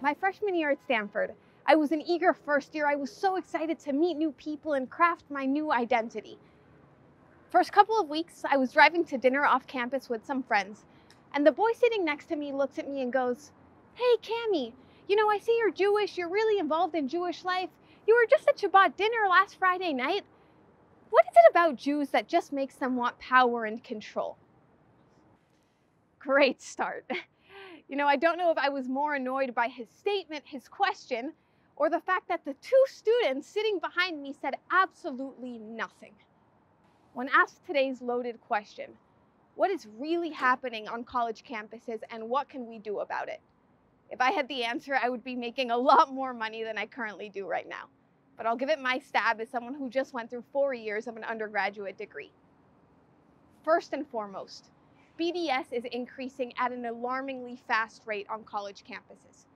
My freshman year at Stanford, I was an eager first year. I was so excited to meet new people and craft my new identity. First couple of weeks, I was driving to dinner off campus with some friends, and the boy sitting next to me looks at me and goes, "Hey, Cami, I see you're Jewish. You're really involved in Jewish life. You were just at Shabbat dinner last Friday night. What is it about Jews that just makes them want power and control?" Great start. I don't know if I was more annoyed by his statement, his question, or the fact that the two students sitting behind me said absolutely nothing. When asked today's loaded question, what is really happening on college campuses and what can we do about it? If I had the answer, I would be making a lot more money than I currently do right now. But I'll give it my stab as someone who just went through 4 years of an undergraduate degree. First and foremost, BDS is increasing at an alarmingly fast rate on college campuses.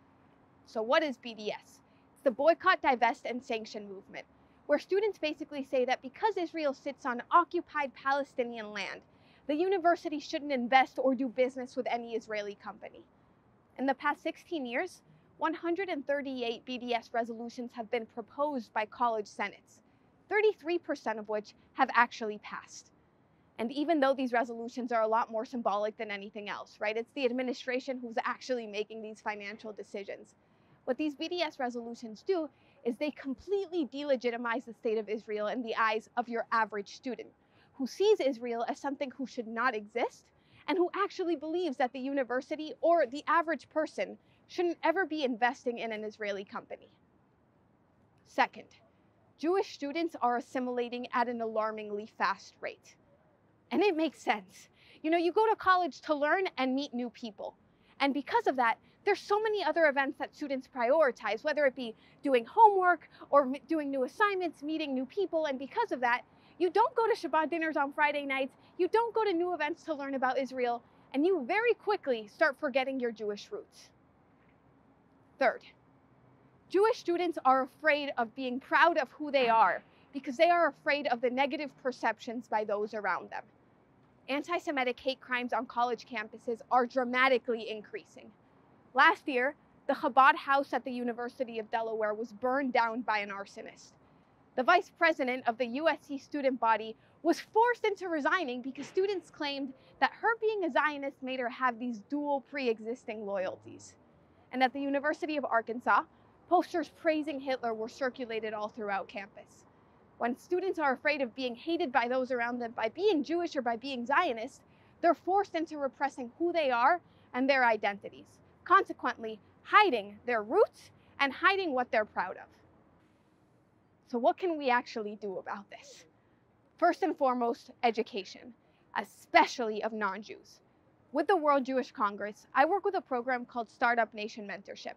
So what is BDS? It's the Boycott, Divest, and Sanction movement, where students basically say that because Israel sits on occupied Palestinian land, the university shouldn't invest or do business with any Israeli company. In the past 16 years, 138 BDS resolutions have been proposed by college senates, 33% of which have actually passed. And even though these resolutions are a lot more symbolic than anything else, right? It's the administration who's actually making these financial decisions. What these BDS resolutions do is they completely delegitimize the state of Israel in the eyes of your average student, who sees Israel as something who should not exist, and who actually believes that the university or the average person shouldn't ever be investing in an Israeli company. Second, Jewish students are assimilating at an alarmingly fast rate. And it makes sense. You go to college to learn and meet new people. And because of that, there's so many other events that students prioritize, whether it be doing homework or doing new assignments, meeting new people. And because of that, you don't go to Shabbat dinners on Friday nights, you don't go to new events to learn about Israel, and you very quickly start forgetting your Jewish roots. Third, Jewish students are afraid of being proud of who they are because they are afraid of the negative perceptions by those around them. Anti-Semitic hate crimes on college campuses are dramatically increasing. Last year, the Chabad house at the University of Delaware was burned down by an arsonist. The vice president of the USC student body was forced into resigning because students claimed that her being a Zionist made her have these dual pre-existing loyalties. And at the University of Arkansas, posters praising Hitler were circulated all throughout campus. When students are afraid of being hated by those around them by being Jewish or by being Zionist, they're forced into repressing who they are and their identities, consequently hiding their roots and hiding what they're proud of. So what can we actually do about this? First and foremost, education, especially of non-Jews. With the World Jewish Congress, I work with a program called Startup Nation Mentorship,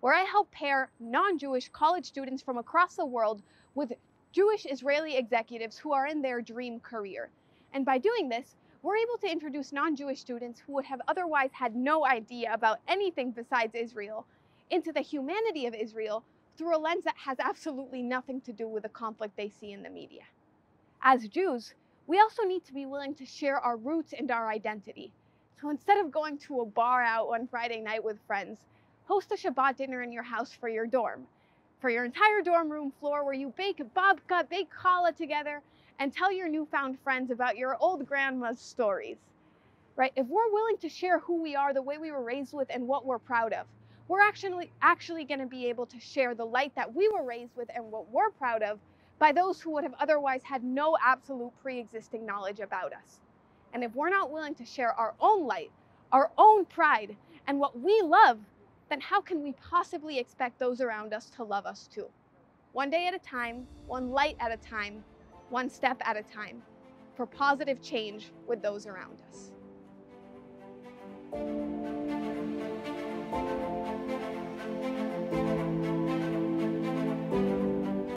where I help pair non-Jewish college students from across the world with Jewish Israeli executives who are in their dream career. And by doing this, we're able to introduce non-Jewish students who would have otherwise had no idea about anything besides Israel into the humanity of Israel through a lens that has absolutely nothing to do with the conflict they see in the media. As Jews, we also need to be willing to share our roots and our identity. So instead of going to a bar out on Friday night with friends, host a Shabbat dinner in your house for your dorm, for your entire dorm room floor, where you bake babka, bake challah together, and tell your newfound friends about your old grandma's stories. Right? If we're willing to share who we are, the way we were raised with, and what we're proud of, we're actually going to be able to share the light that we were raised with and what we're proud of by those who would have otherwise had no absolute pre-existing knowledge about us. And if we're not willing to share our own light, our own pride, and what we love, then how can we possibly expect those around us to love us too? One day at a time, one light at a time, one step at a time, for positive change with those around us.